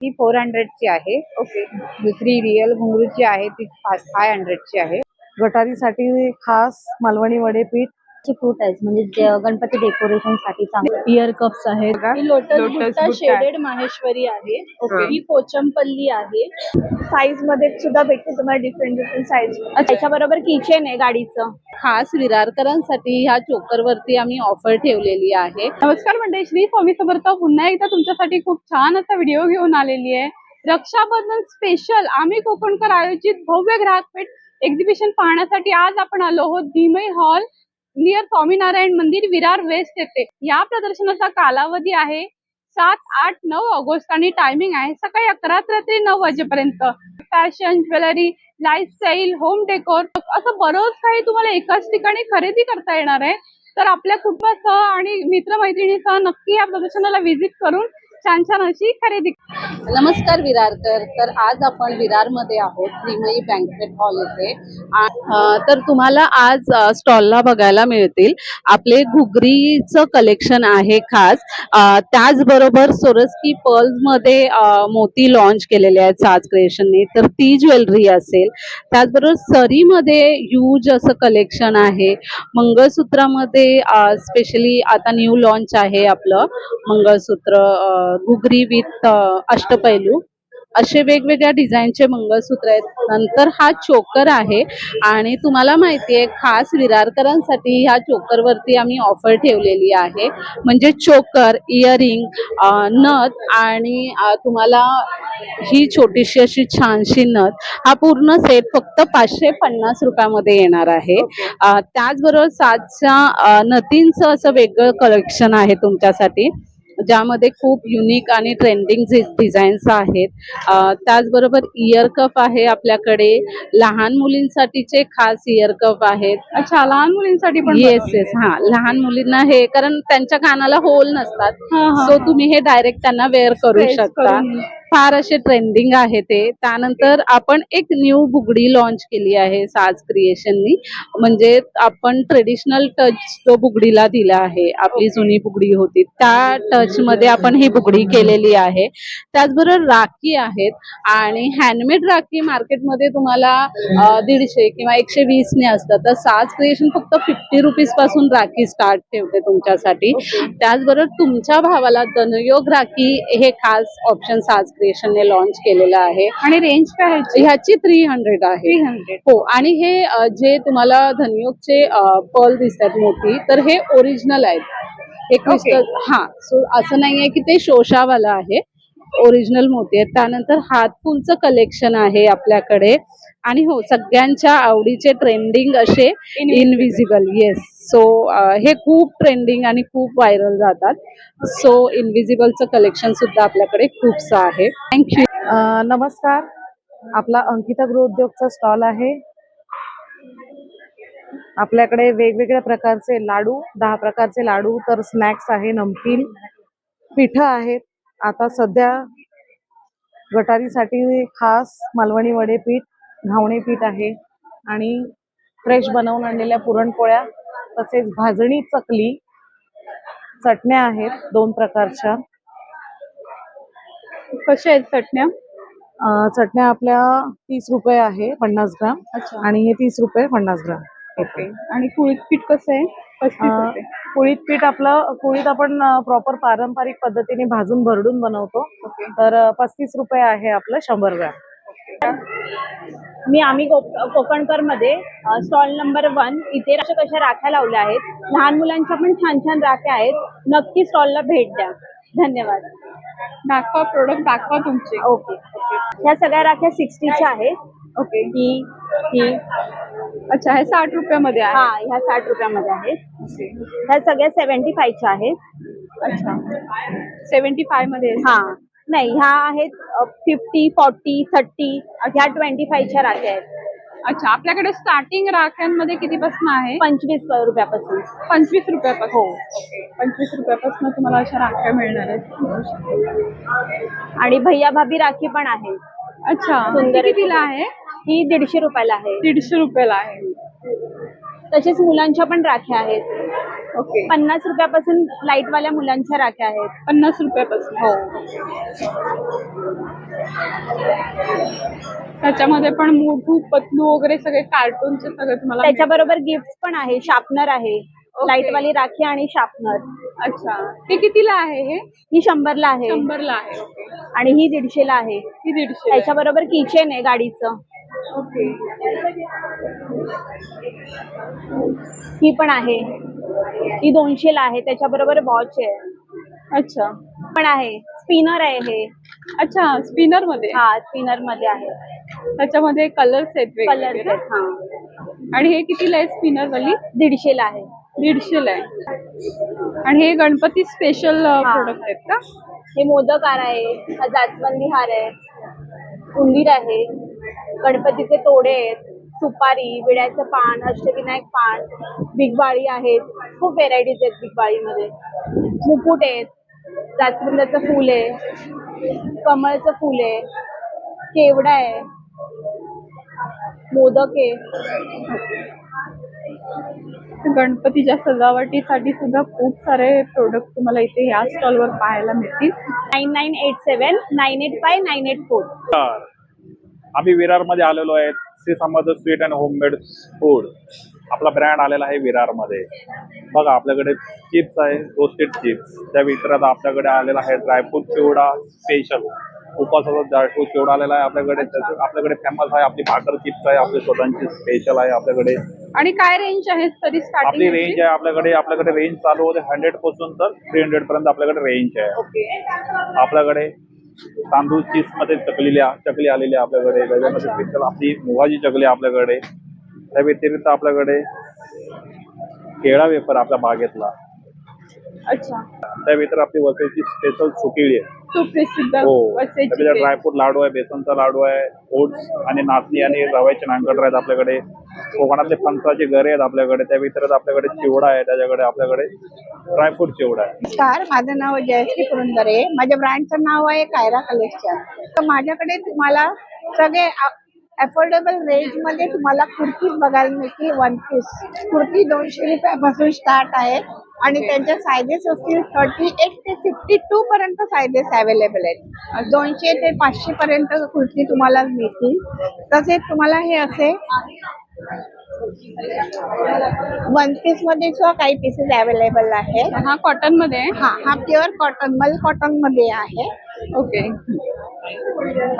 ती 400 ची आहे. ओके. दुसरी रिअल घुंगरूची आहे ती 500 ची आहे. गटारीसाठी खास मालवणी वडे पीठ फ्रूट आहे म्हणजे गणपती डेकोरेशन साठी चांगले इयर कप्स आहेत. ही लोटस लोटस बुट्टा बुट्टा. शेडेड माहेश्वरी आहे. ओके. ही पोचमपल्ली आहे. साईज मध्ये सुद्धा भेटते तुम्हाला डिफरंट साईज. त्याच्याबरोबर किचन आहे गाडीचं. खास विरारकरांसाठी ह्या चोकर वरती आम्ही ऑफर ठेवलेली आहे. नमस्कार मंडळी, श्री स्वामी समर्थ पुन्हा एकदा तुमच्यासाठी खूप छान असा व्हिडिओ घेऊन आलेली आहे. रक्षाबंधन स्पेशल आम्ही कोकणकर आयोजित भव्य ग्राहकपेठ एक्झिबिशन पाहण्यासाठी आज आपण आलो आहोत धीमई हॉल नियर स्वामीनारायण मंदिर विरार वेस्ट येथे. या प्रदर्शनाचा कालावधी आहे 7, 8, 9 ऑगस्ट आणि टायमिंग आहे सकाळी 11 ते रात्री 9 वाजेपर्यंत. Fashion, jewellery, lifestyle, home decor असं बरंच काही तुम्हाला एकाच ठिकाणी खरेदी करता येणार आहे. तर आपल्या कुटुंबासह आणि मित्रमैत्रिणीसह नक्की या प्रदर्शनाला व्हिजिट करून छान छान अशी खरेदी. नमस्कार विरारकर. तर आज आपण विरारमध्ये आहोत धीमई बँकेट हॉल येथे. तर तुम्हाला आज स्टॉलला बघायला मिळतील आपले घुगरीचं कलेक्शन आहे खास. त्याचबरोबर सोरस्की पर्ल्स मध्ये मोती लॉन्च केलेले आहेत साज क्रिएशनने, तर ती ज्वेलरी असेल. त्याचबरोबर सरीमध्ये ह्यूज असं कलेक्शन आहे. मंगळसूत्रामध्ये स्पेशली आता न्यू लॉन्च आहे आपलं मंगळसूत्र घुगरी विथ अष्टपैलू, असे वेगवेगळ्या डिझाईनचे मंगळसूत्र आहेत. नंतर हा चोकर आहे आणि तुम्हाला माहिती आहे खास विरारकरांसाठी ह्या चोकर वरती आम्ही ऑफर ठेवलेली आहे. म्हणजे चोकर, इयरिंग, नथ आणि तुम्हाला ही छोटीशी अशी छानशी नथ, हा पूर्ण सेट फक्त 550 रुपयामध्ये येणार आहे. त्याचबरोबर साजच्या नथींचं असं वेगळं कलेक्शन आहे तुमच्यासाठी, ज्यामध्ये खूप युनिक आणि ट्रेंडिंग डिझाईन्स आहेत. त्याचबरोबर इयर कप आहे आपल्याकडे. लहान मुलींसाठीचे खास इयर कप आहेत. अच्छा, लहान मुलींसाठी पण येस येस, हा लहान मुलींना हे, कारण त्यांच्या कानाला होल नसतात, सो तुम्ही हे डायरेक्ट त्यांना वेअर करू शकता. फार असे ट्रेंडिंग आहे ते. त्यानंतर आपण एक न्यू बुगडी लॉन्च केली आहे साज क्रिएशननी. म्हणजे आपण ट्रेडिशनल टच तो बुगडीला दिला आहे. आपली जुनी बुगडी होती त्या टच मध्ये आपण ही बुगडी केलेली आहे. त्याचबरोबर राखी आहेत आणि हँडमेड राखी मार्केटमध्ये तुम्हाला 150 किंवा 120 ने असतात, तर साज क्रिएशन फक्त 50 रुपीज पासून राखी स्टार्ट ठेवते तुमच्यासाठी. त्याचबरोबर तुमच्या भावाला धनयोग राखी हे खास ऑप्शन साज क्रिएशनने लॉन्च केलेलं आहे. आणि रेंज काय आहे ह्याची 300 आहे. 300. हो, आणि हे जे तुम्हाला धनयोगचे पर्ल दिसतात मोठी, तर हे ओरिजिनल आहेत. हे क्रिस्टल, हा, सो असं नाहीये की ते शोशावाला आहे, ओरिजिनल मोती आहेत. त्यानंतर हातफुलचं कलेक्शन आहे आपल्याकडे. आणि हो, सगळ्यांच्या आवडीचे ट्रेंडिंग असे इनविजिबल, येस, सो हे खूप ट्रेंडिंग आणि खूप व्हायरल जातात. सो इनविजिबलचं कलेक्शन सुद्धा आपल्याकडे खूपसं आहे. थँक्यू. नमस्कार, आपला अंकिता गृहोद्योगचा स्टॉल आहे. आपल्याकडे वेगवेगळ्या प्रकारचे लाडू, 10 प्रकारचे लाडू, तर स्नॅक्स आहे, नमकीन, पिठं आहेत. आता सध्या गटारीसाठी खास मालवणी वडे पीठ, घावणे पीठ आहे आणि फ्रेश बनवून आणलेल्या पुरणपोळ्या, तसेच भाजणी चकली, चटण्या आहेत 2 प्रकारच्या. कशा आहेत चटण्या? चटण्या आपल्या 30 रुपये आहे 50 ग्राम. अच्छा. आणि हे 30 रुपये 50 ग्राम. ओके. आणि कुळीत पीठ कसं आहे? 35 रुपये. कुळीत पीठ आपलं, कुळीत आपण प्रॉपर पारंपरिक पद्धतीने भाजून भरडून बनवतो, तर 35 रुपये आहे आपलं 100 ग्राम. आम्ही कोकणकर मध्ये स्टॉल नंबर 1 इथे कशा राख्या लावल्या आहेत. लहान मुलांच्या पण छान छान राख्या आहेत. नक्की स्टॉलला भेट द्या. धन्यवाद. दाखवा, प्रोडक्ट दाखवा तुमचे. ओके. ह्या सगळ्या राख्या 60च्या आहेत. ओके. ही अच्छा, हे 60 रुपयामध्ये आहे. हा, ह्या 60 रुपयामध्ये आहेत. ह्या सगळ्या 75च्या आहेत. अच्छा, 75 मध्ये. हा, नाही, ह्या आहेत 50, 40, 30. ह्या 25च्या राख्या आहेत. अच्छा, आपल्याकडे स्टार्टिंग राख्यांमध्ये कितीपासून आहे? 25 रुपयापासून. 25 रुपयापासून. हो. ओके, 25 रुपयापासून तुम्हाला अशा राख्या मिळणार आहेत. आणि भैया भाभी राखी पण आहे. अच्छा, सुंदर. कितीला आहे? ही 150 रुपयाला आहे. 150 रुपयाला आहे. तसेच मुलांच्या पण राख्या आहेत. ओके 50 रुपयापासून लाईटवाल्या मुलांच्या राख्या आहेत. 50 रुपयापासून. हो. त्याच्यामध्ये पण मोठू पतलू वगैरे सगळे कार्टूनचे सगळे तुम्हाला त्याच्याबरोबर गिफ्ट पण आहे, शार्पनर आहे, लाईटवाली राखी आणि शार्पनर. मिळतील. अच्छा, हे कितीला आहे? हे ही 100ला आहे 100ला आहे. ओके, आणि ही 150ला आहे. ही 150. त्याच्याबरोबर किचन आहे गाडीचं. ओके, ही पण आहे, ही 200ला आहे. त्याच्याबरोबर वॉच आहे अच्छा पण आहे. स्पिनर आहे हे. अच्छा, स्पिनर मध्ये. हा, स्पिनर मध्ये आहे. त्याच्यामध्ये कलर्स आहेत कलर वेगवेगळे. हा, आणि हे कितीला आहे स्पिनर वाली? 150ला आहे. 150ला आहे. आणि हे गणपती स्पेशल प्रोडक्ट आहेत का? हे मोदक हार आहे, हा जास्वंदी हार आहे, उंदीर आहे, गणपतीचे तोडे आहेत, सुपारी, विड्याचं पान, अष्टविनायक पान, बिगबाळी आहेत. खूप व्हेरायटीज आहेत बिगबाळीमध्ये. मुकुट आहेत, जास्वंदाचं फूल आहे, कमळचं फूल आहे, केवडा आहे, मोदक आहे. गणपतीच्या सजावटीसाठी सुद्धा खूप सारे प्रोडक्ट तुम्हाला इथे या स्टॉलवर पाहायला मिळतील. 9987 985 984. आम्ही विरारमध्ये आलेलो आहे. Shri Samarth sweet and homemade food आपला ब्रँड आलेला आहे विरारमध्ये. बघा आपल्याकडे चिप्स आहे, रोस्टेड चिप्स. त्या व्यतिरिक्त आपल्याकडे आलेला आहे ड्रायफ्रूट चिवडा स्पेशल. उपासाचा ड्रायफ्रूट चिवडा आलेला आहे आपल्याकडे. आपल्याकडे फेमस आहे आपली भाकर चिप्स आहे, आपली स्वतःची स्पेशल आहे आपल्याकडे. आणि काय रेंज आहे तरी आपली स्टार्टिंग? रेंज आहे आपल्याकडे रेंज चालू होते 100 पासून तर 300 पर्यंत आपल्याकडे रेंज आहे. ओके, आपल्याकडे तांदूळ चीज मध्ये चकली आलेली आहे आपल्याकडे. त्याच्यामध्ये स्पेशल आपली मुगाची चकली आहे आपल्याकडे. त्या व्यतिरिक्त आपल्याकडे केळा वेफर आपल्या बागेतला. अच्छा, त्या व्यतिरिक्त आपली वसईची स्पेशल सुकिळी आहे. सुप्रसिद्ध हो, वसईची त्याच्यात पेस्ट. ड्रायफ्रूट लाडू आहे, बेसनचा लाडू आहे, ओट्स आणि नाचणी आणि रव्याचे नानकटर आहेत आपल्याकडे. कोकणातले फणसाचे गरे आहेत आपल्याकडे. त्या व्यतिरिक्त आपल्याकडे चिवडा आहे, त्याच्याकडे आपल्याकडे ड्रायफ्रूट चिवडा आहे. नमस्कार, माझं नाव जयश्री पुरंदरे. माझ्या ब्रँडचं नाव आहे कायरा कलेक्शन. तर माझ्याकडे तुम्हाला सगळे अफोर्डेबल रेंज मध्ये तुम्हाला कुर्तीज बघायला मिळतील. 1 पीस कुर्ती 200 रुपयापासून स्टार्ट आहे आणि त्यांचे सायझेस असतील 38 ते 52 पर्यंत सायझेस अवेलेबल आहेत. 200 ते 500 पर्यंत कुर्ती तुम्हाला मिळतील. तसेच तुम्हाला हे असे 1 पीस मध्ये सुद्धा काही पीसेस अवेलेबल आहे. हा कॉटन मध्ये आहे. हा प्युअर कॉटन मल कॉटन मध्ये आहे. ओके,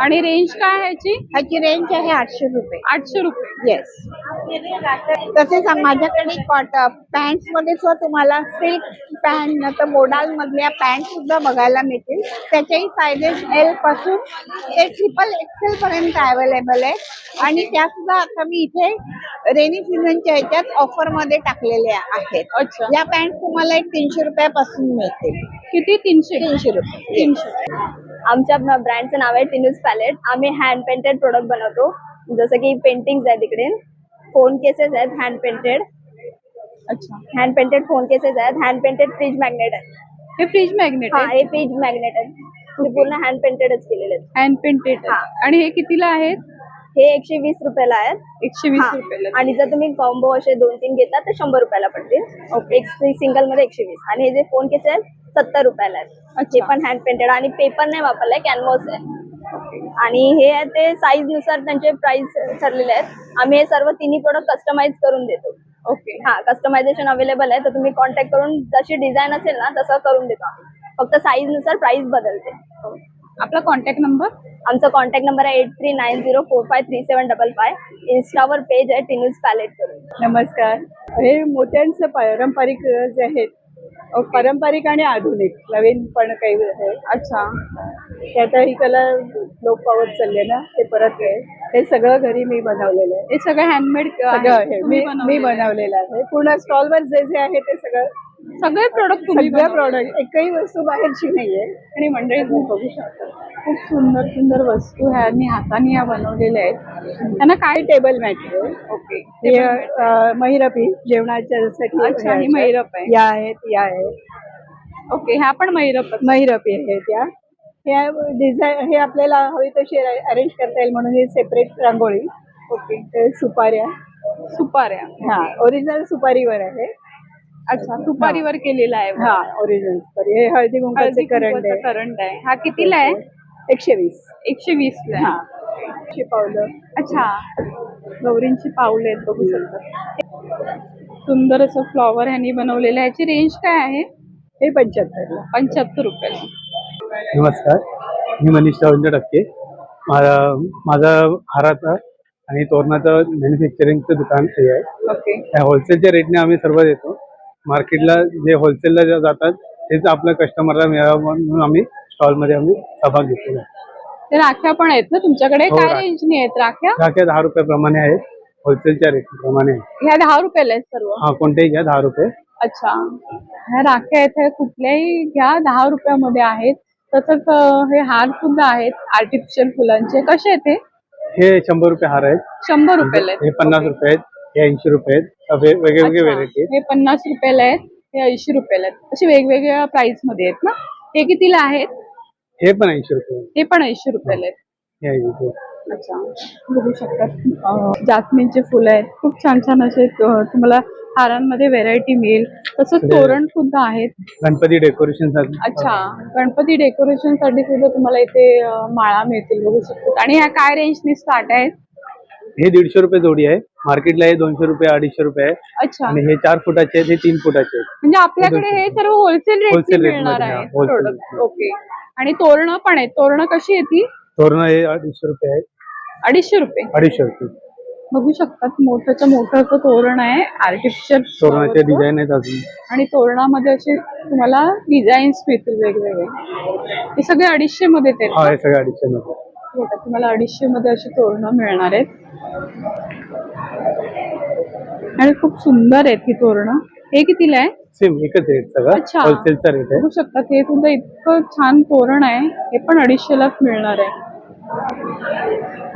आणि रेंज काय आहे ह्याची? ह्याची रेंज आहे 800 रुपये. 800 रुपये. येस. तसेच माझ्याकडे पॅन्ट मध्ये सुद्धा तुम्हाला सिल्क पॅन्ट नंतर मोडाल मधल्या पॅन्ट सुद्धा बघायला मिळतील. त्याच्याही सायझेस L पासून ते XXL पर्यंत अवेलेबल आहे. आणि त्या सुद्धा आता मी इथे रेनी सीझनच्या ह्याच्यात ऑफर मध्ये टाकलेल्या आहेत. अच्छा, या पॅन्ट तुम्हाला 300 रुपयापासून मिळतील. किती? 300. 300 रुपये. 300. आमच्या ब्रँडचं नाव आहे टिनूज पॅलेट. आम्ही हँड पेंटेड प्रोडक्ट बनवतो. जसं की पेंटिंग्स आहेत इकडे, फोन केसेस आहेत हँड पेंटेड, अच्छा, हँड पेंटेड फोन केसेस आहेत, हँड पेंटेड फ्रीज मॅग्नेट आहे. हे फ्रीज मॅग्नेट हा, आहे, हे फ्रीज मॅग्नेट आहेत. हे पूर्ण हँड पेंटेडच केलेले आहेत. Hand painted. हा. आणि हे कितीला आहेत? हे 120 रुपयाला आहेत. 120 हा. रुपयाला. आणि जर तुम्ही कॉम्बो असे 2-3 घेता तर 100 रुपयाला पडतील. ओके. एक सिंगल मध्ये 120. आणि हे जे फोन केस आहेत 70 रुपयाला आहेत. अच्छा. हे पण हँड पेंटेड आणि पेपर नाही वापरलाय, कॅनव्हास आहे. आणि हे आहे ते साईज नुसार त्यांचे प्राइस ठरलेले आहेत. आम्ही हे सर्व तिन्ही प्रोडक्ट कस्टमाइज करून देतो. ओके, हा, कस्टमायझेशन अवेलेबल आहे. तर तुम्ही कॉन्टॅक्ट करून जशी डिझाईन असेल ना तसं करून देतो आम्ही. फक्त साईज नुसार प्राइस बदलते. आपला कॉन्टॅक्ट नंबर? आमचा कॉन्टॅक्ट नंबर आहे 8390453755. इन्स्टावर पेज आहे टिनूज पॅलेट करून. नमस्कार. हे मोत्यांचं पारंपरिक जे आहेत, पारंपरिक आणि आधुनिक नवीन पण काही आहे. अच्छा, ते आता ही कला लोप पावत चालली ना, ते परत आहे. हे सगळं घरी मी बनवलेलं आहे. हे सगळं हँडमेड सगळं आहे मी बनवलेलं आहे. पूर्ण स्टॉलवर जे जे आहे ते सगळे प्रोडक्ट तुम्ही सगळ्या बनवले. प्रॉडक्ट, एकही वस्तू बाहेरची नाहीये. आणि मंडळी तुम्ही बघू शकता खूप सुंदर सुंदर वस्तू ह्यांनी हाताने या बनवलेल्या आहेत. त्यांना काय? टेबल मॅट आहे. ओके, हे महिरपी जेवणाच्या साठी अच्छा, ही महिरप आहे. या आहेत. ओके, ह्या पण मैरप. महिरपी आहेत त्या. ह्या डिझाईन हे आपल्याला हवी तशी अरेंज करता येईल म्हणून ही सेपरेट रांगोळी. ओके, हे सुपाऱ्या. सुपाऱ्या. हा, ओरिजिनल सुपारीवर आहे. अच्छा, सुपारीवर केलेला आहे हा ओरिजिनल सुपारी. हे हळदी कुंकाचे हळदी करंट कुंकवाचा आहे. करंट आहे. हा कितीला आहे? 120. 120 ला आहे. हा ची पावलं. अच्छा, गौरींची पाऊल आहेत बघू शकता. सुंदर असं फ्लॉवर ह्यांनी बनवलेलं आहे. याची रेंज काय आहे? हे 75 ला. 75 रुपयाला. नमस्कार, मी मनीष रवींद्र टक्के. माझा हाराचं आणि तोरणाचं मॅन्युफॅक्चरिंगचं दुकान हे आहे. ओके. त्या होलसेलच्या रेटने आम्ही सर्व देतो. मार्केटला जे होलसेलला जातात तेच आपल्या कस्टमरला मिळावं म्हणून आम्ही स्टॉलमध्ये आम्ही सहभाग घेतलेला आहे. ते राख्या पण आहेत ना तुमच्याकडे? हो, काय राख्या. रेंजने आहेत राख्या? राख्या 10 रुपयाप्रमाणे आहे, होलसेलच्या रेटप्रमाणे आहे. ह्या 10 रुपयाला आहेत सर्व. हा, कोणतेही घ्या 10 रुपये. अच्छा, ह्या राख्या आहेत, ह्या कुठल्याही घ्या 10 रुपयामध्ये आहेत. तसंच हे हार सुद्धा आहेत आर्टिफिशियल फुलांचे. कसे आहेत हे? हे 100 रुपये हार आहेत. 100 रुपयाला आहेत. हे 50 रुपये आहेत. हे 80 रुपये आहेत. वेगवेगळे अच्छा, व्हेरायटी आहेत. हे 50 रुपयाला आहेत, हे 80 रुपयाला आहेत. असे वेगवेगळ्या प्राइस मध्ये आहेत ना. हे कितीला आहेत? हे पण 80 रुपये आहेत. हे पण 80 रुपयाला आहेत. हे 80 रुपये. अच्छा, बघू शकता जास्मिनचे फुलं आहेत. खूप छान छान असे तुम्हाला हारांमध्ये व्हेरायटी मिळेल. तसंच तोरण सुद्धा आहेत. गणपती डेकोरेशन साठी. अच्छा, गणपती डेकोरेशन साठी सुद्धा तुम्हाला इथे माळा मिळतील बघू शकता. आणि ह्या काय रेंजने स्टार्ट आहेत? हे 150 रुपये जोडी आहे. मार्केटला हे 200 रुपये 250 रुपये आहे. अच्छा, आणि हे 4 फुटाचे आहेत. हे 3 फुटाचे आहेत. म्हणजे आपल्याकडे हे सर्व होलसेल रेट Wholesale rate मिळणार मध्ये, आहे हा, wholesale प्रोडक्ट. rate. ओके. आणि तोरणं पण आहेत. तोरणं कशी येतील? तोरण हे 250 रुपये आहे. 250 रुपये. 250 रुपये बघू शकतात मोठं मोठं तोरण आहे आर्टिफिशियल तोरणाचे डिझाईन आहेत अजून. आणि तोरणामध्ये असे तुम्हाला डिझाईन्स मिळतील वेगवेगळे. हे सगळे 250 मध्ये आहेत हा, का? हे सगळे 250 मध्ये. बघा, तुम्हाला 250 मध्ये अशी तोरणं मिळणार आहेत. आणि खूप सुंदर आहेत ही तोरणं. हे कितीला आहे? सेम एकच रेट सगळं. अच्छा. होलसेलचा रेट आहे. बघू शकतात हे सुद्धा इतकं छान तोरण आहे. हे पण 250 लाच मिळणार आहे.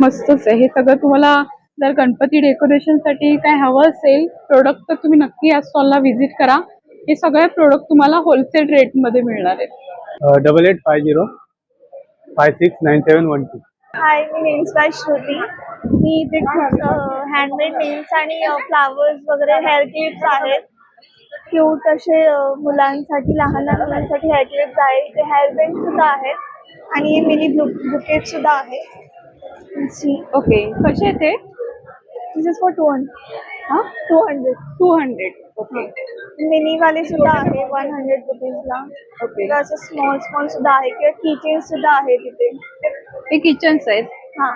मस्तच आहे. हे सगळं तुम्हाला जर गणपती डेकोरेशन साठी काय हवं असेल प्रोडक्ट तर तुम्ही नक्की या स्टॉलला व्हिजिट करा. हे सगळे प्रोडक्ट तुम्हाला होलसेल रेट मध्ये मिळणार आहेत. 8850 569712. हाय, मी नेल्स बाय श्रुती. मी इथे खूप हँडमेड नेल्स आणि फ्लावर्स वगैरे हेअर क्लिप्स आहेत. क्यूट असे मुलांसाठी, लहान लहान मुलांसाठी हेअर क्लिप्स आहेत. इथे हेअर बेल्ट सुद्धा आहेत आणि मिनी बुकेट सुद्धा आहे. ओके, कसे आहेत हे? दिस इज फॉर 200. 200. ओके. मिनी वाले सुद्धा आहे 100 रुपीजला. ओके. असं स्मॉल सुद्धा आहे किंवा किचन सुद्धा आहे तिथे. हे किचन्स आहेत. हा,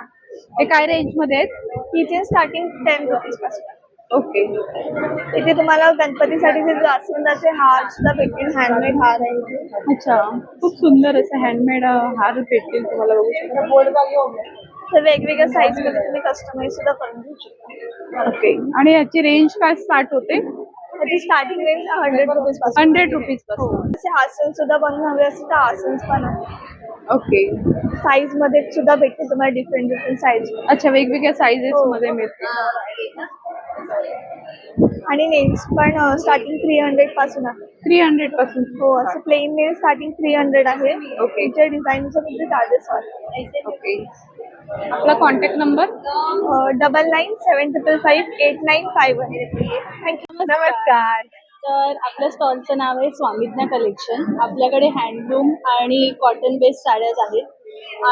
हे काय रेंज मध्ये आहेत? किचन स्टार्टिंग 10 रुपीज पासून. ओके. इथे तुम्हाला गणपतीसाठी जास्वंदाचे हार सुद्धा भेटतील. हँडमेड हार आहे इथे. अच्छा, खूप सुंदर असं हँडमेड हार भेटतील तुम्हाला बघू शकता. तर वेगवेगळ्या साईज मध्ये तुम्ही कस्टमाइज सुद्धा करून घेऊ शकता. ओके. आणि याची रेंज काय स्टार्ट होते? त्याची स्टार्टिंग रेंज 100 रुपीज पासून. 100 रुपीज पासून. असे आसन सुद्धा बनवून हवे असेल तर आसन्स पण आहे. ओके. साईज मध्ये सुद्धा भेटते तुम्हाला डिफरंट साईज. अच्छा, वेगवेगळ्या साईजेस हो. मध्ये मिळतील. आणि नेल्स पण स्टार्टिंग 300 पासून आहे. 300 पासून. हो, असं प्लेन नेल स्टार्टिंग 300 आहे. ओके. त्याच्या डिझाईनचं तुमचे चार्जेस आहे. ओके. आपला कॉन्टॅक्ट नंबर? 9975558951. थँक्यू. नमस्कार. तर आपल्या स्टॉलचं नाव आहे स्वामिज्ञा कलेक्शन. आपल्याकडे हँडलूम आणि कॉटन बेस्ड साड्याच आहेत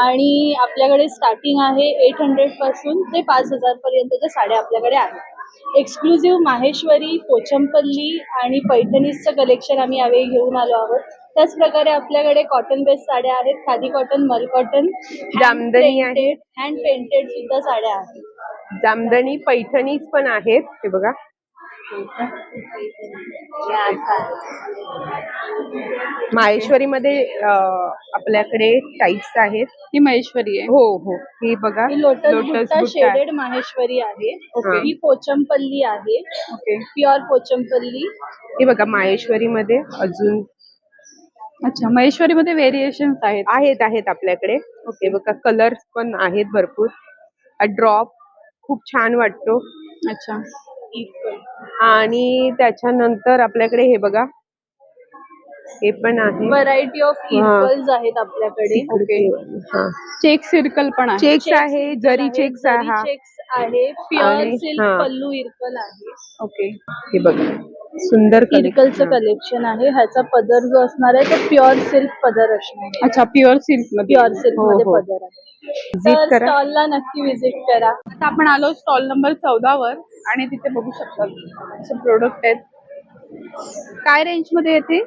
आणि आपल्याकडे स्टार्टिंग आहे 800 पासून ते 5000 पर्यंतच्या साड्या आपल्याकडे आहेत. एक्सक्लुझिव्ह माहेश्वरी, पोचमपल्ली आणि पैठणीजचं कलेक्शन आम्ही यावेळी घेऊन आलो आहोत. त्याच प्रकारे आपल्याकडे कॉटन बेस्ड साड्या आहेत. खादी कॉटन, मल कॉटन, जामदनी आहे. हँड पेंटेड सुद्धा साड्या आहेत. जामदनी पैठणीज पण आहेत. हे बघा, माहेश्वरी मध्ये आपल्याकडे टाईप्स आहेत. ही महेश्वरी आहे. हो हो, हे बघा, ही लोटस बुट्टा बुट्टा आहे. शेडेड माहेश्वरी आहे. ओके. ही पोचमपल्ली आहे. ओके. प्युअर पोचमपल्ली. हे बघा, माहेश्वरी मध्ये अजून अच्छा, महेश्वरी मध्ये व्हेरिएशन्स आहेत. आहेत आपल्याकडे. ओके, बघा, कलर्स पण आहेत भरपूर. ड्रॉप खूप छान वाटतो. अच्छा. आणि त्याच्यानंतर आपल्याकडे हे बघा, हे पण आहे. व्हरायटी ऑफ इक्वल्स आहेत आपल्याकडे. ओके, हा, चेक सर्कल पण आहे. चेक्स आहे, जरी चेक्स आहे. हा, चेक्स आहे प्युअर आणि- सिल्क हा. पल्लू इरकल आहे. ओके हे बघा सुंदर इरकलचं collection. कलेक्शन आहे. ह्याचा पदर जो असणार आहे तो प्युअर सिल्क पदर असणार आहे. अच्छा प्युअर सिल्क मध्ये. प्युअर सिल्क हो, मध्ये हो. पदर आहे. Visit तर करा. स्टॉलला नक्की व्हिजिट करा. आता आपण आलो स्टॉल नंबर 14 वर आणि तिथे बघू शकतात असे प्रोडक्ट आहेत. काय रेंज मध्ये येते?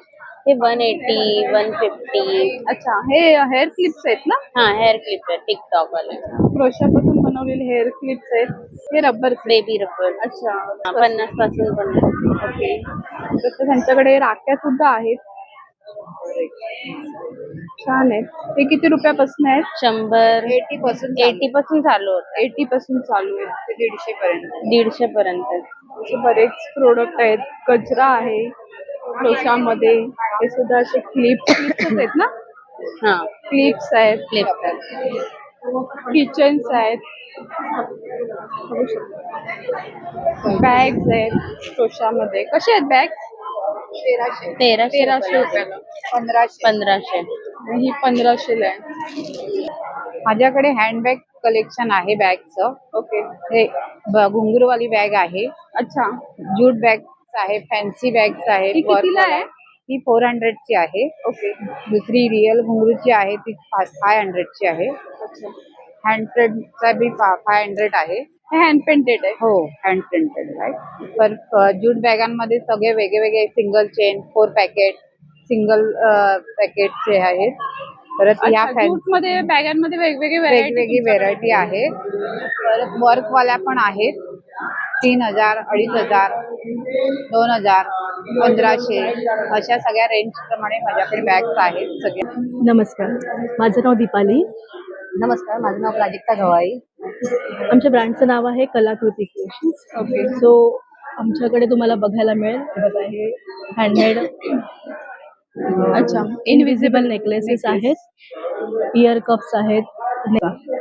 हे 180, 150. अच्छा हे हेअर क्लिप्स आहेत ना? हा हेअर क्लिप आहे टिकटॉक वाले. क्रोशापासून बनवलेले हेअर क्लिप्स आहेत. हे रबर बेबी रबर. अच्छा 50 पासून पण आहे. ओके. तसं त्यांच्याकडे राख्या सुद्धा आहेत. छान आहेत. हे किती रुपयापासून आहेत? 100, 80 पासून चालू होतं. 80 पासून चालू आहे ते 150 पर्यंत. 150 पर्यंत. असे बरेच प्रोडक्ट आहेत. गजरा आहे क्रोशामध्ये. हे सुद्धा असे क्लिप्स आहेत ना? हा क्लिप्स आहेत. क्लिप आहे. किचन्स आहेत. बॅग्स आहेत क्रोशामध्ये. कसे आहेत बॅग? 1300 रुपयाला. 1500. ही 1500 ला आहे. माझ्याकडे हँडबॅग कलेक्शन आहे बॅगचं. ओके. हे घुंगरूवाली बॅग आहे, अच्छा जूट बॅग्स आहे, फॅन्सी बॅग्स आहे. ही कितीला आहे? ही 400 ची आहे. ओके. दुसरी रिअल घुंगरूची आहे ती 500 ची आहे. हँड चा बी 500 आहे. हे हँड पेंटेड आहे. हो हँड प्रिंटेड आहे. तर जूट बॅगांमध्ये सगळे वेगळे सिंगल चेन 4 पॅकेट सिंगल पॅकेटचे आहेत. परत या जूट मध्ये बॅगांमध्ये वेगवेगळे वेगवेगळी व्हेरायटी आहे. परत वर्कवाल्या पण आहेत. 3000, 2500, 2000, 1500 अशा सगळ्या रेंज प्रमाणे माझ्याकडे बॅग्स आहेत सगळे. नमस्कार, माझं नाव दीपाली. नमस्कार, माझं नाव प्राजक्ता गवाई. आमच्या ब्रँडचं नाव आहे कलाकृती क्रिएशन्स. ओके. सो आमच्याकडे तुम्हाला बघायला मिळेल हे बघा, हे हँडमेड अच्छा इनविजिबल नेकलेसेस आहेत, इयर कप्स आहेत,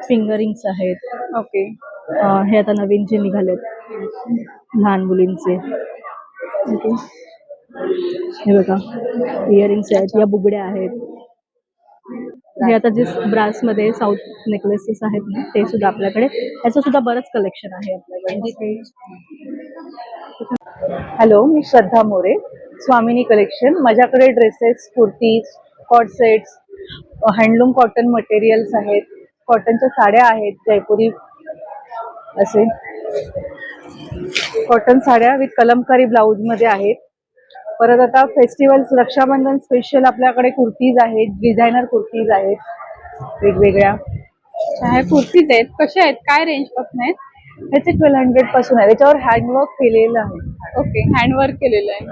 फिंगरिंग्स आहेत. ओके. हे आता नवीन जे निघालेत लहान मुलींचे. ओके, हे बघा इयरिंग्स आहेत, या बुगड्या आहेत. हे आता जे ब्रासमध्ये साऊथ नेकलेसेस आहेत ना ते सुद्धा आपल्याकडे, ह्याचं सुद्धा बरंच कलेक्शन आहे आपल्याकडे. हॅलो, मी श्रद्धा मोरे, स्वामिनी कलेक्शन. माझ्याकडे ड्रेसेस, कुर्तीज, कॉट सेट्स, हँडलूम कॉटन मटेरियल्स आहेत, कॉटनच्या साड्या आहेत, जयपुरी असे कॉटन साड्या विथ कलमकारी ब्लाऊजमध्ये आहेत. परत आता फेस्टिवल्स, रक्षाबंधन स्पेशल आपल्याकडे कुर्तीज आहेत, डिझायनर कुर्तीज आहेत वेगवेगळ्या. ह्या कुर्तीज आहेत. कशा आहेत? काय रेंज पासून आहेत? ह्याचे 1200 पासून आहे. त्याच्यावर हँडवर्क केलेलं आहे. ओके. हँडवर्क केलेलं आहे.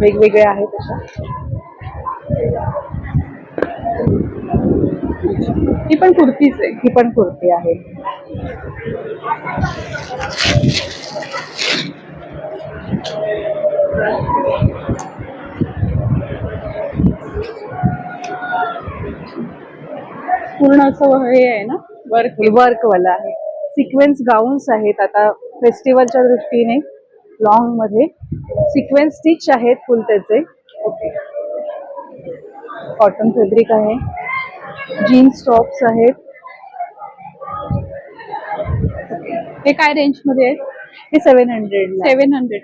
वेगवेगळे आहेत अशा. ही पण कुर्तीच आहे. ही पण कुर्ती आहे. पूर्ण असं हे आहे ना वर्क वाला आहे. सिक्वेन्स गाऊन्स आहेत आता फेस्टिवलच्या दृष्टीने, लॉंग मध्ये सिक्वेन्स स्टिच आहेत फुल त्याचे. ओके, कॉटन फॅब्रिक आहे. जीन्स टॉप्स आहेत. हे काय रेंज मध्ये आहेत? हे 700 700.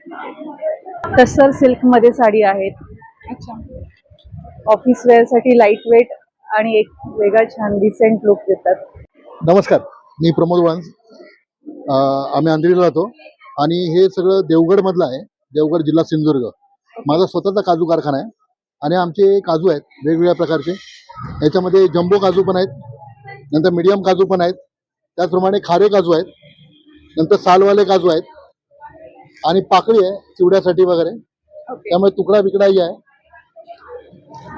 टसर सिल्क मध्ये साडी आहेत. अच्छा. ऑफिस वेअर साठी लाईट वेट आणि एक वेगळा छान डिसेंट लुक देतात. नमस्कार, मी प्रमोद वांज. आम्ही अंधेरीला राहतो आणि हे सगळं देवगडमधलं आहे. देवगड जिल्हा सिंधुदुर्ग. माझा स्वतःचा काजू कारखाना आहे आणि आमचे काजू आहेत वेगवेगळ्या प्रकारचे. याच्यामध्ये जम्बो काजू पण आहेत, नंतर मीडियम काजू पण आहेत, त्याचप्रमाणे खारे काजू आहेत, नंतर सालवाले काजू आहेत आणि पाकळी आहे चिवड्यासाठी वगैरे. त्यामुळे तुकडा बिकडाही आहे.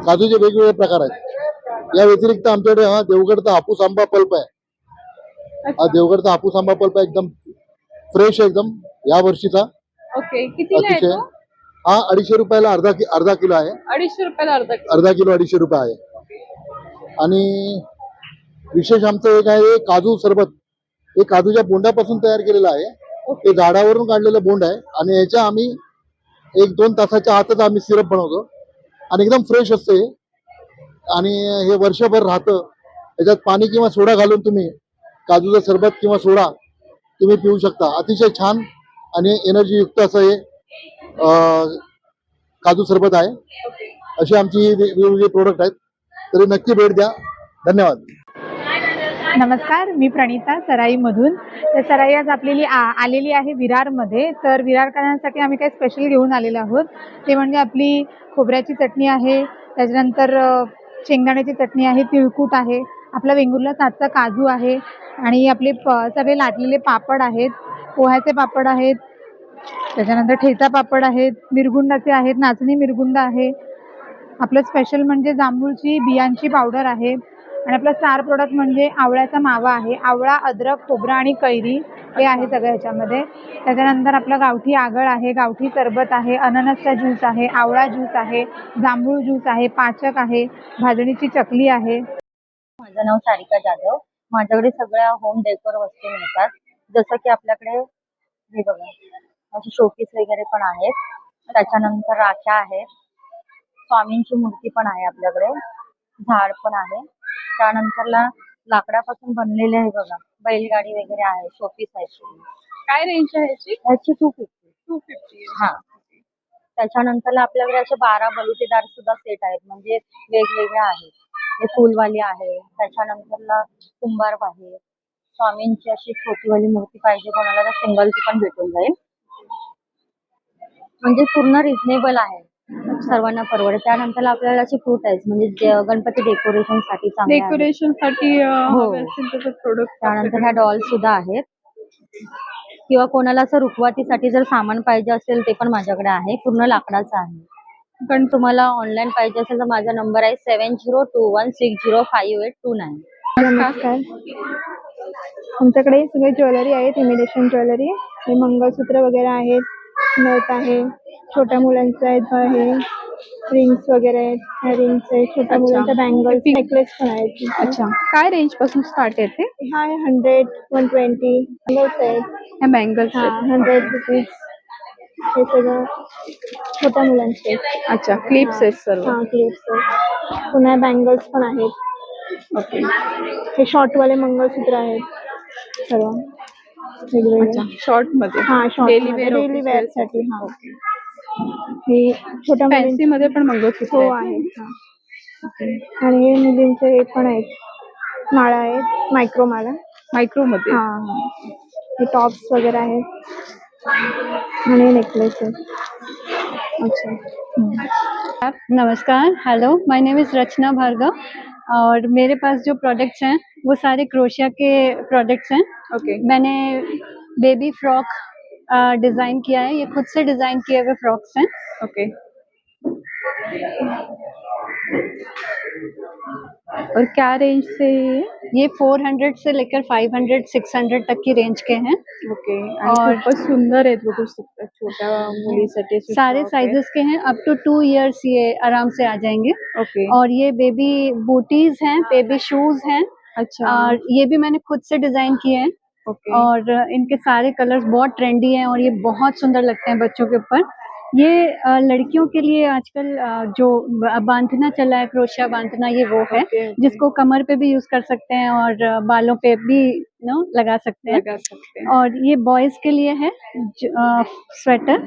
काजूचे वेगवेगळे प्रकार आहेत. या व्यतिरिक्त आमच्याकडे हा देवगडचा हापूस आंबा पल्प आहे. हा देवगडचा हापूस आंबा पल्प आहे, एकदम फ्रेश, एकदम या वर्षीचा. ओके. कितीला आहे अतिशय. तो? हा 250 रुपयाला अर्धा किलो आहे. 250 रुपयाला अर्धा किलो 250 रुपये आहे. आणि विशेष आमचं एक आहे काजू सरबत. हे काजूच्या बोंडापासून तयार केलेलं आहे. हे झाडावरून काढलेलं बोंड आहे आणि याच्या आम्ही 1-2 तासाच्या आतच आम्ही सिरप बनवतो आणि एकदम फ्रेश असते आणि हे वर्षभर राहतं. त्याच्यात पाणी किंवा सोडा घालून तुम्ही काजूचं सरबत किंवा सोडा तुम्ही पिऊ शकता. अतिशय छान आणि एनर्जीयुक्त असं हे काजू सरबत आहे. अशी आमची वेगवेगळी प्रोडक्ट आहेत, तरी नक्की भेट द्या. धन्यवाद. नमस्कार, मी प्रणिता सराईमधून. तर सराई आज आपली आलेली आहे विरारमध्ये. तर विरारकरांसाठी आम्ही काही स्पेशल घेऊन आलेलो आहोत. ते म्हणजे आपली खोबऱ्याची चटणी आहे, त्याच्यानंतर शेंगदाण्याची चटणी आहे, तिळकूट आहे, आपला वेंगुर्ला 7चा काजू आहे आणि आपले सगळे लाटलेले पापड आहेत, पोह्याचे पापड आहेत, त्याच्यानंतर ठेचा पापड आहेत, मिरगुंडाचे आहेत, नाचणी मिरगुंड आहे. आपलं स्पेशल म्हणजे जांभूळची बियांची पावडर आहे आणि आपला स्टार प्रोडक्ट म्हणजे आवळ्याचा मावा आहे. आवळा, अद्रक, खोबरा आणि कैरी हे आहे सगळं ह्याच्यामध्ये. त्याच्यानंतर आपलं गावठी आगळ आहे, गावठी सरबत आहे, अननसचा ज्यूस आहे, आवळा ज्यूस आहे, जांभूळ ज्यूस आहे, पाचक आहे, भाजणीची चकली आहे. माझं नाव सारिका जाधव. माझ्याकडे सगळ्या होम डेकोर वस्तू मिळतात. जसं की आपल्याकडे हे बघा, असे शोपीस वगैरे पण आहेत. त्याच्यानंतर राख्या आहेत, स्वामींची मूर्ती पण आहे आपल्याकडे, झाड पण आहे. त्यानंतरला लाकडापासून बनलेले आहे बघा, बैलगाडी वगैरे आहे, शोपीस आहे. काय रेंज आहे याची? याची 250. 250. हा. त्याच्यानंतरला आपल्याकडे असे 12 बलुतेदार सुद्धा सेट आहेत, म्हणजे वेगवेगळे आहेत. हे फुलवाली आहे, त्याच्यानंतरला कुंभार आहे, स्वामींची अशी छोटीवाली मूर्ती पाहिजे कोणाला तर सिंगलची पण भेटून जाईल. म्हणजे पूर्ण रिजनेबल आहे, सर्वांना परवडेल. त्यानंतर आपल्याला असे फ्रूट आहेत, म्हणजे गणपती डेकोरेशन साठी चांगले आहेत. डेकोरेशन साठी हो. हवे असेल तर प्रोडक्ट. त्यानंतर ह्या डॉल सुद्धा आहेत, किंवा कोणाला असं रुखवातीसाठी जर सामान पाहिजे असेल ते पण माझ्याकडे आहे, पूर्ण लाकडाचं आहे. पण तुम्हाला ऑनलाईन पाहिजे असेल तर माझा नंबर आहे 7021605829. नमस्कार. आमच्याकडे सगळे ज्वेलरी आहेत, इमिटेशन ज्वेलरी. हे मंगळसूत्र वगैरे आहेत, नथ आहे, छोट्या मुलांचं आहे, रिंग्स वगैरे आहेत, ह्या रिंग्स आहेत, छोट्या मुलांच्या बँगल्स, नेकलेस पण आहेत. अच्छा, काय रेंज पासून स्टार्ट येते? हा 100, 120 बँगल्स आहेत. ह्या बँगल्स? हा 100 रुपीज. हे सगळं छोट्या मुलांचे आहेत. अच्छा, क्लिप्स आहेत सर्व. हा क्लिप्स आहेत. पुन्हा बँगल्स पण आहेत. ओके. हे शॉर्टवाले मंगळसूत्र आहेत सर्व वेगवेगळे. शॉर्ट मध्ये? हा short daily wear, daily wear साठी. हा हे छोट्या फॅन्सी मध्ये पण मंगळसूत्र हो आहेत. आहेत. हा. आणि हे मुलींचे हे पण आहेत, माळा आहेत, मायक्रो माळा. मायक्रो मध्ये? हा हा. हे टॉप्स वगैरे आहेत आणि नेकलेस आहेत. अच्छा. नमस्कार, हेलो, माय नेम इज़ रचना भार्गव और मेरे पास जो प्रोडक्ट्स हैं वो सारे क्रोशिया के प्रोडक्ट्स हैं. ओके. मैंने बेबी फ्रॉक डिज़ाइन किया है, ये खुद से डिज़ाइन किए हुए फ्रॉक्स हैं. ओके. और क्या रेंज से? ये 400 से लेकर 500, 600 तक की रेंज के हैं. ओके. और खूपच सुंदर आहेत, बघू शकता, छोट्या मुलीसाठी असे सारे frock आहेत. साइजेस के हैं, अप टू 2 इयर्स ये आराम से आ जाएंगे. ओके. और ये बेबी बूटीज हैं, बेबी शूज हैं. अच्छा. और ये भी मैंने खुद से डिजाइन किए हैं. ओके. और इनके सारे कलर्स बहुत ट्रेंडी हैं और ये बहुत सुंदर लगते हैं बच्चों के ऊपर. ये लड़कियों के लिए आजकल जो बांधना चला है, क्रोशिया बांधना, ये वो है ओके, ओके. जिसको कमर पे भी यूज कर सकते हैं और बालों पे भी लगा सकते हैं. लगा सकते हैं. और ये बॉयज के लिए है स्वेटर.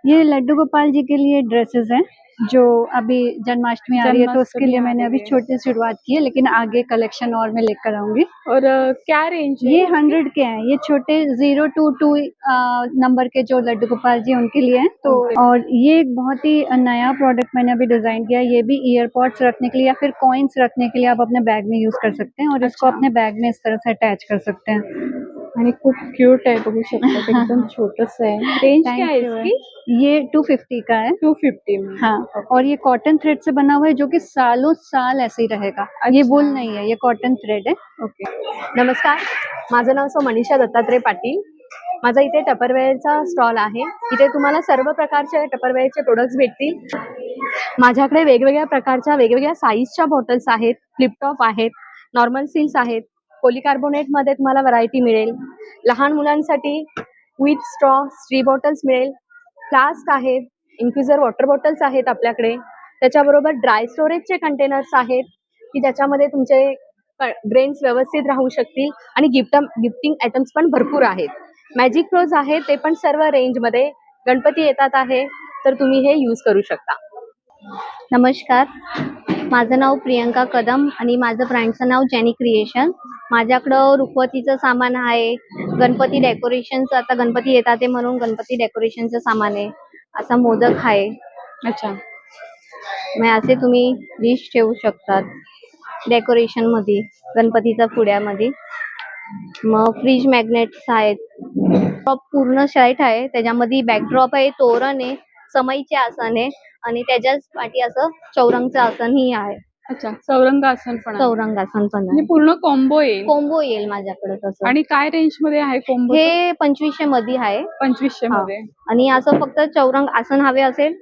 ये लड्डू गोपाल जी के लिए ड्रेसेस हैं, जो अभी जन्माष्टमी आ रही है तो उसके लिए मैंने अभी छोटी शुरुआत की है, लेकिन आगे कलेक्शन और मैं लेकर आऊंगी. और क्या रेंज है? ये 100 के हैं, ये छोटे 0 to 2 नंबर के जो लड्डू गोपाल जी उनके लिए हैं. तो और ये एक बहुत ही नया प्रोडक्ट मैंने अभी डिजाइन किया है. ये भी ईयरपॉड्स रखने के लिए या फिर कॉइन्स रखने के लिए आप अपने बैग में यूज कर सकते हैं और इसको अपने बैग में इस तरह से अटैच कर सकते हैं. आणि खूप क्यूट आहे, बघू शकता, एकदम छोटस आहे. रेंज क्या है इसकी? ये 250 का है. 250 में? हाँ. और ये कॉटन थ्रेड से बना हुआ है, जो कि सालों साल ऐसे ही रहेगा. ये वूल नहीं है, ये कॉटन थ्रेड है. ओके. नमस्कार, माझं नाव मनीषा दत्तात्रय पाटील. माझा इथे टपरवेअरचा स्टॉल आहे. इथे तुम्हाला सर्व प्रकारचे टपरवेअरचे प्रोडक्ट्स भेटतील. माझ्याकडे वेगवेगळ्या प्रकारच्या वेगवेगळ्या साईजच्या बॉटल्स आहेत, फ्लिपटॉप आहेत, नॉर्मल सील्स आहेत. पॉलिकार्बोनेटमध्ये तुम्हाला व्हरायटी मिळेल. लहान मुलांसाठी विथ स्ट्री बॉटल्स मिळेल. फ्लास्क आहेत, इन्फ्युजर वॉटर बॉटल्स आहेत आपल्याकडे. त्याच्याबरोबर ड्राय स्टोरेजचे कंटेनर्स आहेत की ज्याच्यामध्ये तुमचे ग्रेन्स व्यवस्थित राहू शकतील आणि गिफ्टिंग आयटम्स पण भरपूर आहेत. मॅजिक प्रोज आहे ते पण सर्व रेंजमध्ये. गणपती येतात आहे तर तुम्ही हे यूज करू शकता. नमस्कार, माझं नाव प्रियंका कदम आणि माझं ब्रँडचं नाव जेनी क्रिएशन. माझ्याकडं रुखवतीचं सामान आहे, गणपती डेकोरेशनचं, आता गणपती येतात ते म्हणून गणपती डेकोरेशनचं सामान आहे, असा मोदक आहे. अच्छा. मग असे तुम्ही डिश ठेवू शकतात डेकोरेशनमध्ये, गणपतीच्या पुड्यामध्ये. मग फ्रीज मॅग्नेट्स आहेत, टॉप पूर्ण सेट आहे, त्याच्यामध्ये बॅकड्रॉप आहे, तोरण आहे, समईचे आसन आहे आणि त्याच्याच पाठी असं चौरंगचं आसनही आहे. अच्छा, चौरंग आसन पण आहे. चौरंग आसन पण म्हणजे आहे. पूर्ण कॉम्बो येईल. कोंबो येईल माझ्याकडे तसं. आणि काय रेंज मध्ये आहे कोंबो? हे 2500 मध्ये आहे. 2500 हा. मध्ये. आणि असं फक्त चौरंग आसन हवे असेल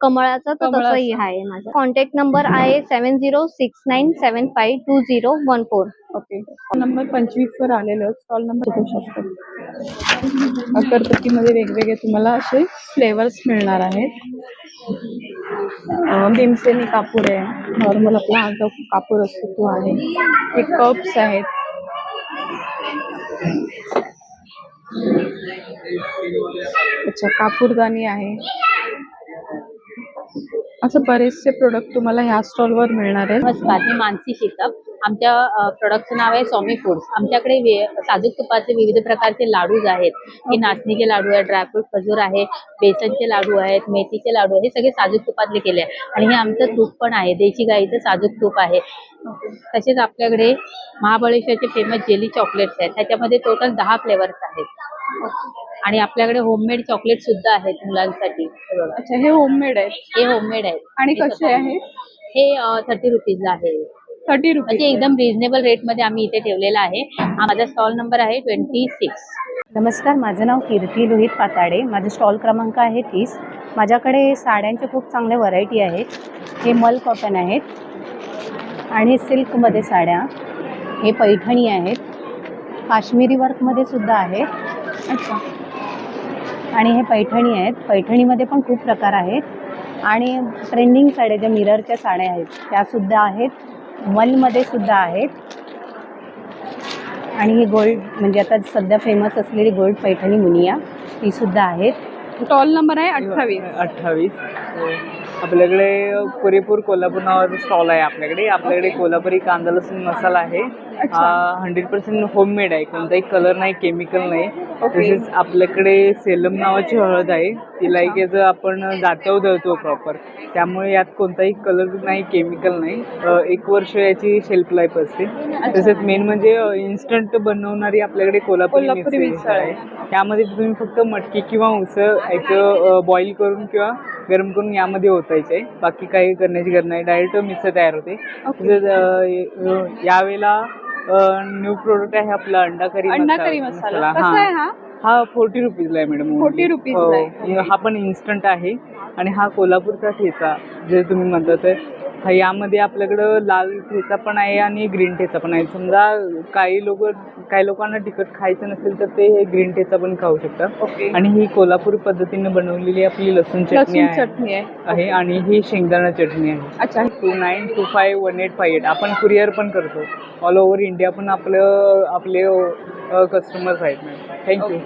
कमळाचं तर कमळाचं. तसंही आहे. माझा कॉन्टॅक्ट नंबर आहे 7069752014. ओके. नंबर 25 वर आलेलं स्टॉल नंबर बघू शकतो. अगरबत्तीमध्ये वेगवेगळे तुम्हाला असे फ्लेवर्स मिळणार आहेत. भीमसेनी कापूर आहे, नॉर्मल आपला हा जो कापूर असतो तो आहे. हे कप्स आहेत. अच्छा, कापूरदानी आहे. असं बरेचसे प्रोडक्ट तुम्हाला ह्या स्टॉलवर मिळणार आहेत. नमस्कार, मी मानसी शेखप. आमच्या प्रोडक्टचं नाव आहे स्वामी फूड्स. आमच्याकडे साजूक तुपाचे विविध प्रकारचे लाडूज आहेत. हे नाचणीचे लाडू आहेत, ड्रायफ्रूट खजूर आहे, बेसनचे लाडू आहेत, मेथीचे लाडू आहेत. हे सगळे साजूक तुपातले केले आहे. आणि हे आमचं तूप पण आहे, देशी गाईचं साजूक तूप आहे. तसेच आपल्याकडे महाबळेश्वरचे फेमस जेली चॉकलेट्स आहेत. त्याच्यामध्ये टोटल 10 फ्लेवर्स आहेत. आणि आपल्याकडे होममेड चॉकलेट सुद्धा आहेत मुलांसाठी. अच्छा, हे होममेड आहेत. हे होममेड आहेत. आणि कसे आहेत? हे 30 रुपीजला आहे. 30 रुपीज म्हणजे एकदम रिझनेबल रेट मध्ये आम्ही इथे ठेवलेला आहे. हा माझा स्टॉल नंबर आहे 26. नमस्कार, माझं नाव कीर्ती लोहित पाताडे. माझं स्टॉल क्रमांक आहे 30. माझ्याकडे साड्यांचे खूप चांगले व्हरायटी आहेत. हे मल कॉटन आहेत आणि सिल्कमध्ये साड्या, हे पैठणी आहेत, काश्मीरी वर्कमध्ये सुद्धा आहेत. अच्छा. आणि हे पैठणी आहेत. पैठणीमध्ये पण खूप प्रकार आहेत. आणि ट्रेंडिंग साड्या ज्या मिररच्या साड्या आहेत त्यासुद्धा आहेत. मलमध्ये सुद्धा आहेत. आणि ही गोल्ड म्हणजे आता सध्या फेमस असलेली गोल्ड पैठणी मुनिया ती सुद्धा आहेत. स्टॉल नंबर आहे 28. आपल्याकडे पुरेपूर कोल्हापूर नावाचा स्टॉल आहे. आपल्याकडे कोल्हापुरी कांदा लसूण मसाला आहे. 100% होममेड आहे. कोणताही कलर नाही, केमिकल नाही. तसेच आपल्याकडे सेलम नावाची हळद आहे. तिला एक याचं आपण जात्यावर दळतो प्रॉपर, त्यामुळे यात कोणताही कलर नाही, केमिकल नाही. 1 वर्ष याची शेल्फ लाईफ असते. तसेच मेन म्हणजे इन्स्टंट बनवणारी आपल्याकडे कोल्हापुरी मिसळ आहे. त्यामध्ये तुम्ही फक्त मटकी किंवा उसळ याचं बॉईल करून किंवा गरम करून यामध्ये ओतायचं आहे. बाकी काही करण्याची गरज नाही, डायरेक्ट मिसळ तयार होते. तसेच यावेळेला न्यू प्रोडक्ट आहे आपला अंडा करी मसाला. हा 40 रुपीजला आहे मॅडम. 40 रुपीजला आहे. हा पण इन्स्टंट आहे. आणि हा कोल्हापूरचा ठेचा जे तुम्ही म्हणतात हा, यामध्ये आपल्याकडं लाल ठेचा पण आहे आणि ग्रीन ठेचा पण आहे. समजा काही लोकांना तिखट खायचं नसेल तर ते ग्रीन ठेचा पण खाऊ शकतात. आणि ही कोल्हापुरी पद्धतीने बनवलेली आपली लसूण चटणी आहे. आणि ही शेंगदाणा चटणी आहे. अच्छा. 29251858. आपण कुरिअर पण करतो. ऑल ओव्हर इंडिया पण आपले कस्टमर्स आहेत. थँक्यू.